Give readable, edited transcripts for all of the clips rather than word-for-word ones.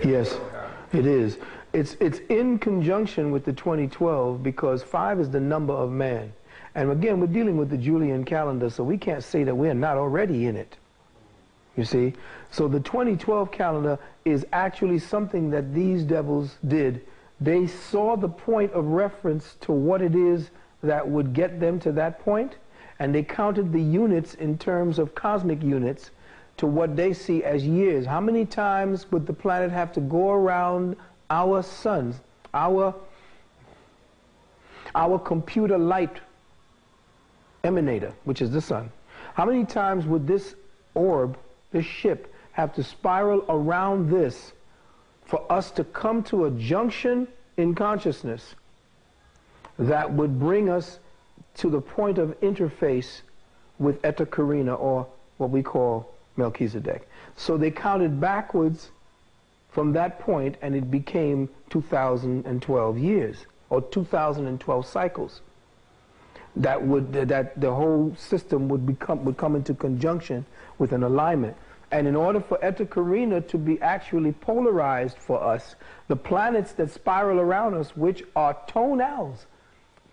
Yes, it is. It's in conjunction with the 2012 because 5 is the number of man. And again, we're dealing with the Julian calendar, so we can't say that we're not already in it. You see? So the 2012 calendar is actually something that these devils did. They saw the point of reference to what it is that would get them to that point, and they counted the units in terms of cosmic units to what they see as years. How many times would the planet have to go around our suns, our computer light emanator, which is the sun? How many times would this orb, this ship, have to spiral around this for us to come to a junction in consciousness that would bring us to the point of interface with Eta Carina, or what we call Melchizedek? So they counted backwards from that point, and it became 2012 years, or 2012 cycles. That the whole system would come into conjunction with an alignment. And in order for Eta Carina to be actually polarized for us, the planets that spiral around us, which are tonals,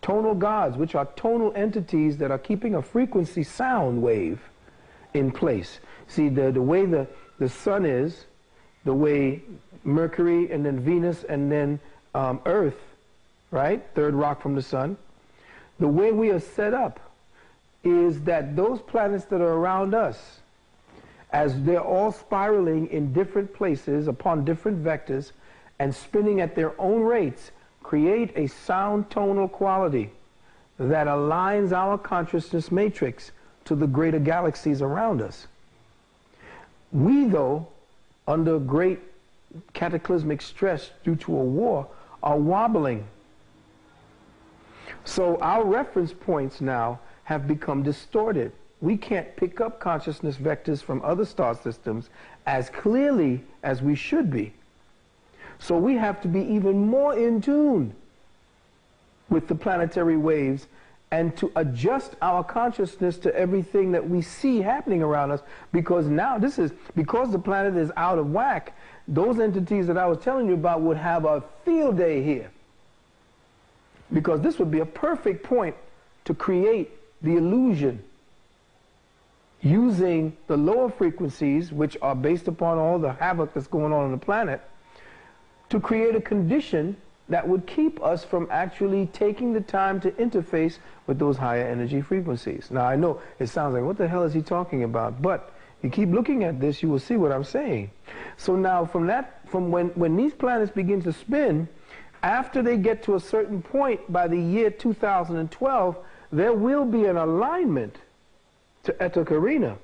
tonal gods, which are tonal entities that are keeping a frequency sound wave in place. See, the way the sun is, the way Mercury and then Venus and then Earth, right, third rock from the sun, the way we are set up is that those planets that are around us, as they're all spiraling in different places upon different vectors and spinning at their own rates, create a sound tonal quality that aligns our consciousness matrix to the greater galaxies around us. We, though, under great cataclysmic stress due to a war, are wobbling. So our reference points now have become distorted. We can't pick up consciousness vectors from other star systems as clearly as we should be. So we have to be even more in tune with the planetary waves and to adjust our consciousness to everything that we see happening around us, because now because the planet is out of whack, those entities that I was telling you about would have a field day here. Because this would be a perfect point to create the illusion using the lower frequencies, which are based upon all the havoc that's going on the planet, to create a condition that would keep us from actually taking the time to interface with those higher energy frequencies. Now, I know it sounds like, what the hell is he talking about? But you keep looking at this, you will see what I'm saying. So now, from when these planets begin to spin, after they get to a certain point by the year 2012, there will be an alignment to Eta Carina.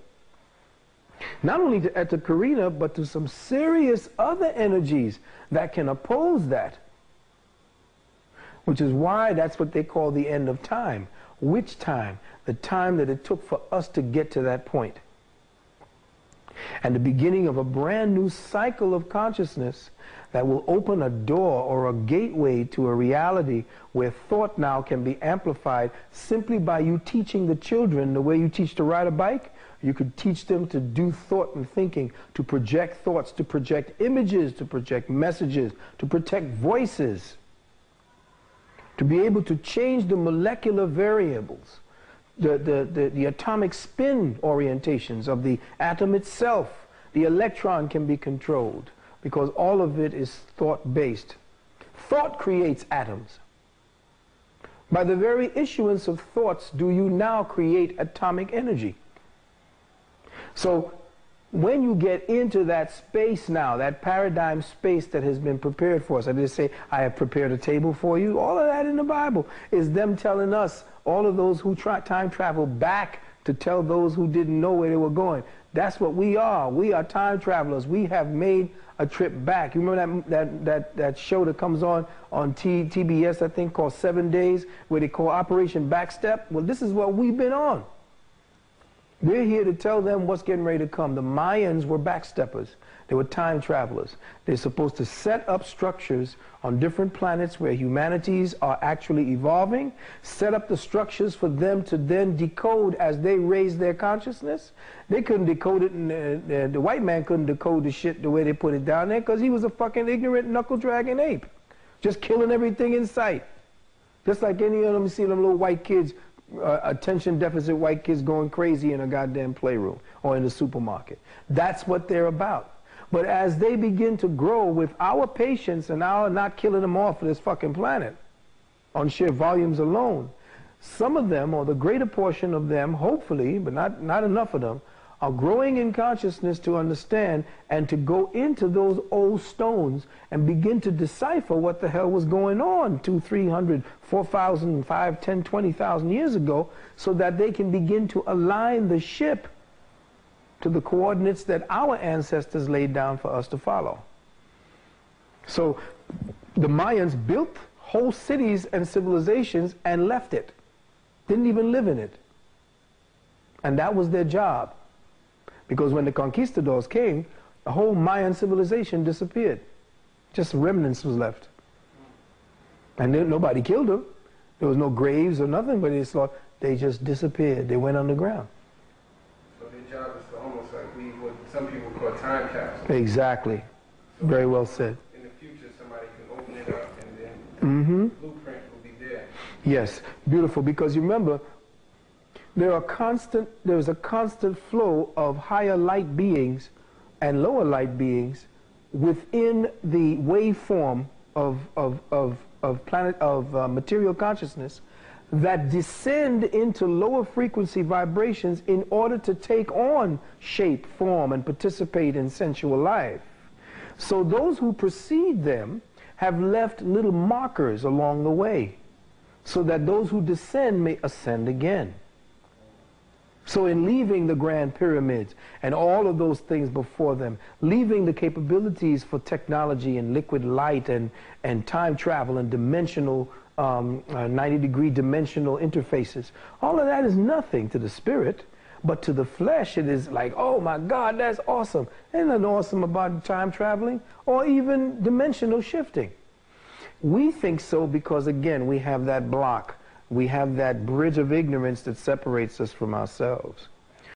Not only to Eta Carina, but to some serious other energies that can oppose that. Which is why that's what they call the end of time. Which time? The time that it took for us to get to that point. And the beginning of a brand new cycle of consciousness that will open a door or a gateway to a reality where thought now can be amplified simply by you teaching the children the way you teach to ride a bike. You could teach them to do thought and thinking, to project thoughts, to project images, to project messages, to protect voices, to be able to change the molecular variables, the atomic spin orientations of the atom itself. The electron can be controlled because all of it is thought-based. Thought creates atoms. By the very issuance of thoughts do you now create atomic energy. So when you get into that space now, that paradigm space that has been prepared for us, I did say, I have prepared a table for you. All of that in the Bible is them telling us, all of those who time travel back to tell those who didn't know where they were going. That's what we are. We are time travelers. We have made a trip back. You remember that show that comes on TBS, I think, called 7 Days, where they call Operation Backstep? Well, this is what we've been on. We're here to tell them what's getting ready to come. The Mayans were backsteppers. They were time travelers. They're supposed to set up structures on different planets where humanities are actually evolving, set up the structures for them to then decode as they raise their consciousness. They couldn't decode it, and the white man couldn't decode the shit the way they put it down there because he was a fucking ignorant knuckle-dragging ape, just killing everything in sight. Just like any of them, you see them little white kids, attention deficit white kids going crazy in a goddamn playroom or in the supermarket. That's what they're about. But as they begin to grow with our patience and our not killing them off of this fucking planet on sheer volumes alone, some of them, or the greater portion of them, hopefully, but not enough of them, are growing in consciousness to understand and to go into those old stones and begin to decipher what the hell was going on 200, 300, 4,000, 5, 10, 20,000 years ago, so that they can begin to align the ship to the coordinates that our ancestors laid down for us to follow. So the Mayans built whole cities and civilizations and left it. Didn't even live in it. And that was their job. Because when the conquistadors came, the whole Mayan civilization disappeared. Just remnants was left. And nobody killed them. There was no graves or nothing, but they just disappeared. They went underground. So their job is to almost like what some people call time capsules. Exactly. So very well said. In the future, somebody can open it up and then the blueprint will be there. Yes, beautiful. Because you remember, there's a constant flow of higher light beings and lower light beings within the waveform of material consciousness that descend into lower frequency vibrations in order to take on shape, form, and participate in sensual life. So those who precede them have left little markers along the way so that those who descend may ascend again. So in leaving the grand pyramids and all of those things before them, leaving the capabilities for technology and liquid light and time travel and dimensional 90-degree dimensional interfaces. All of that is nothing to the spirit, but to the flesh it is like, oh my God, that's awesome. Ain't nothing awesome about time traveling or even dimensional shifting. We think so because, again, we have that block. We have that bridge of ignorance that separates us from ourselves.